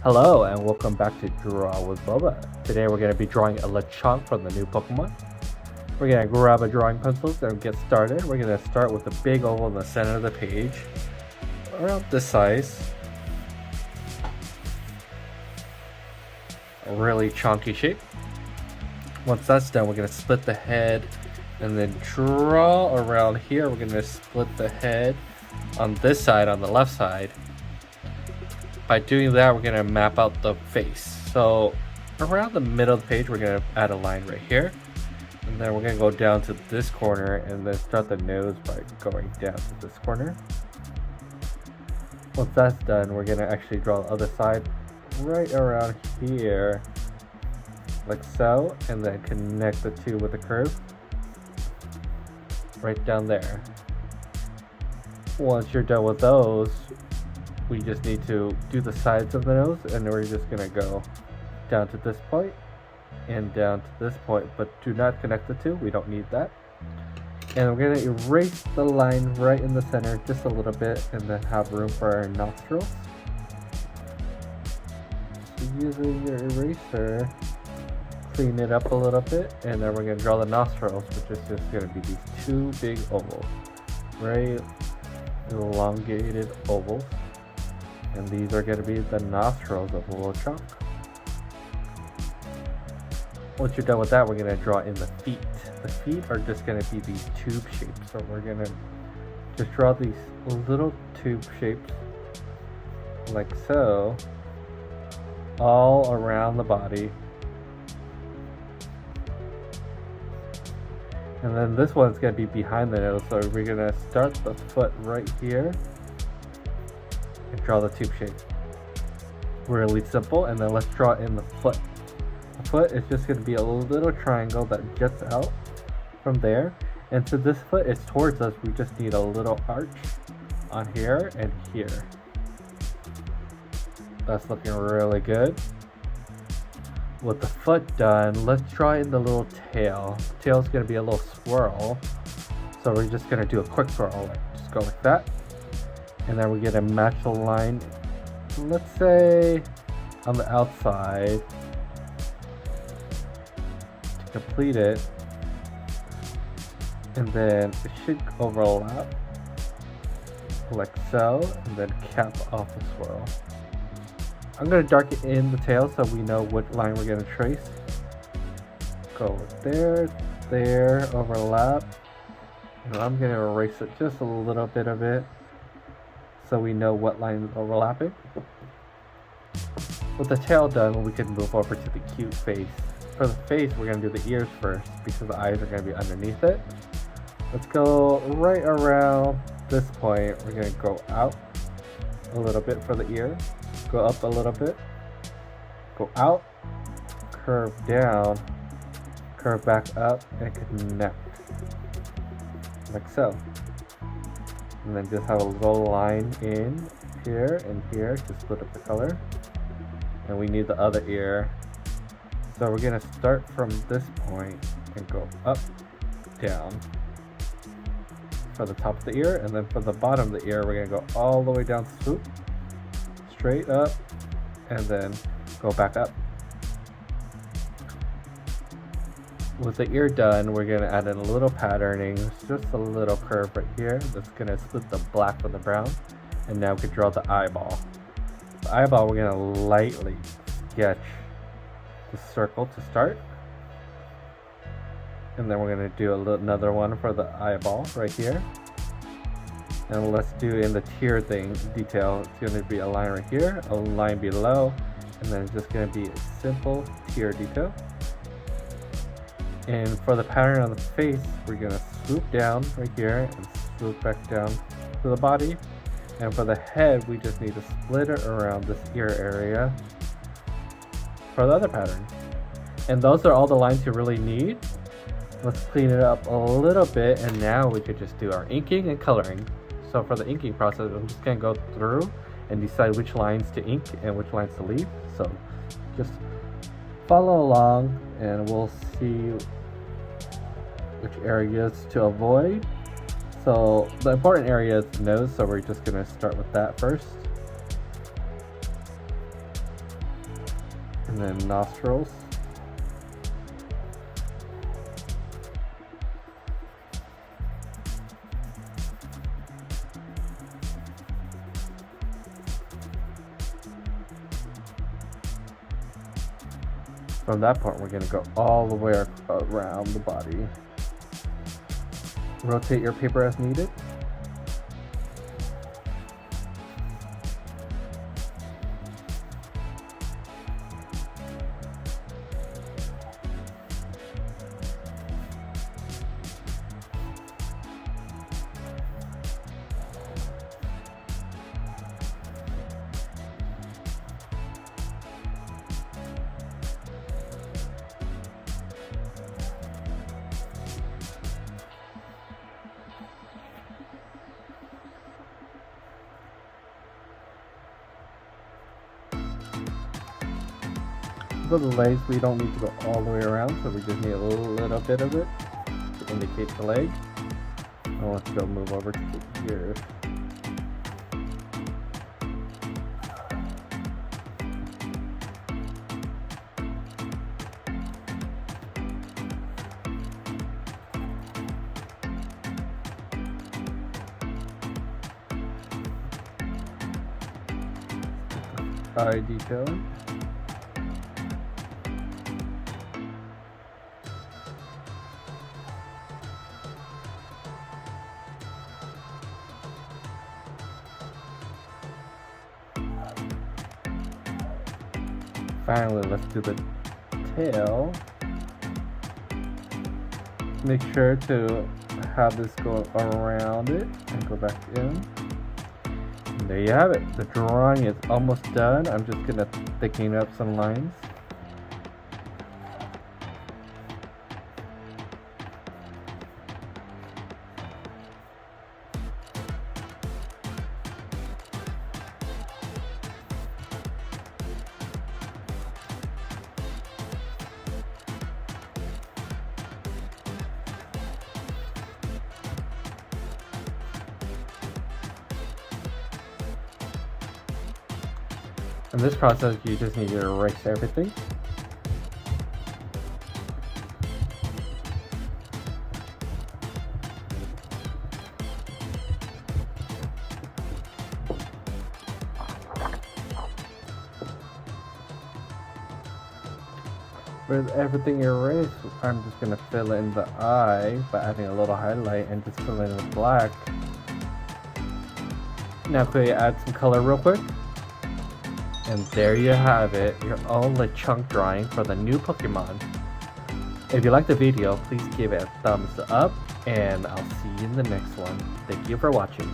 Hello and welcome back to Draw with Boba. Today we're going to be drawing a Lachonk from the new Pokemon. We're going to grab a drawing pencil and get started. We're going to start with a big oval in the center of the page, around this size. A really chunky shape. Once that's done, we're going to split the head and then draw around here. We're going to split the head on this side, on the left side. By doing that, we're going to map out the face. So around the middle of the page, we're going to add a line right here. And then we're going to go down to this corner and then start the nose by going down to this corner. Once that's done, we're going to actually draw the other side right around here, like so, and then connect the two with a curve right down there. Once you're done with those, we just need to do the sides of the nose, and we're just gonna go down to this point and down to this point, but do not connect the two. We don't need that. And we're gonna erase the line right in the center just a little bit, and then have room for our nostrils. So using your eraser, clean it up a little bit, and then we're gonna draw the nostrils, which is just gonna be these two big ovals, right? Elongated ovals. And these are going to be the nostrils of Lachonk. Once you're done with that, we're going to draw in the feet. The feet are just going to be these tube shapes. So we're going to just draw these little tube shapes like so, all around the body. And then this one's going to be behind the nose. So we're going to start the foot right here and draw the tube shape. Really simple. And then let's draw in the foot. The foot is just going to be a little triangle that juts out from there. And so this foot is towards us. We just need a little arch on here and here. That's looking really good. With the foot done, let's draw in the little tail. The tail is going to be a little swirl. So we're just going to do a quick swirl. Just go like that. And then we get a match the line, let's say on the outside, to complete it. And then it should overlap like so, and then cap off the swirl. I'm going to darken in the tail so we know what line we're going to trace. Go there, there, overlap. And I'm going to erase it just a little bit of it, so we know what line is overlapping. With the tail done, we can move over to the cute face. For the face, we're going to do the ears first because the eyes are going to be underneath it. Let's go right around this point. We're going to go out a little bit for the ear, go up a little bit, go out, curve down, curve back up, and connect like so. And then just have a little line in here and here to split up the color. And we need the other ear. So we're going to start from this point and go up, down for the top of the ear. And then for the bottom of the ear, we're going to go all the way down, swoop, straight up, and then go back up. With the ear done, we're going to add in a little patterning, just a little curve right here that's going to split the black from the brown. And now we can draw the eyeball. The eyeball, we're going to lightly sketch the circle to start. And then we're going to do another one for the eyeball right here. And let's do in the tear thing detail. It's going to be a line right here, a line below, and then it's just going to be a simple tear detail. And for the pattern on the face, we're going to swoop down right here and swoop back down to the body. And for the head, we just need to split it around this ear area for the other pattern. And those are all the lines you really need. Let's clean it up a little bit, and now we could just do our inking and coloring. So for the inking process, I'm just going to go through and decide which lines to ink and which lines to leave. So just follow along and we'll see which areas to avoid. So the important area is the nose, so we're just going to start with that first. And then nostrils. From that point, we're going to go all the way around the body. Rotate your paper as needed. For the legs, we don't need to go all the way around, so we just need a little bit of it to indicate the leg. Now let's go move over to the ears. Eye detailing. Finally, let's do the tail. Make sure to have this go around it and go back in. And there you have it. The drawing is almost done. I'm just gonna thicken up some lines. In this process, you just need to erase everything. With everything erased, I'm just going to fill in the eye by adding a little highlight and just fill in with black. Now quickly add some color real quick. And there you have it, your own Lachonk drawing for the new Pokemon. If you liked the video, please give it a thumbs up, and I'll see you in the next one. Thank you for watching.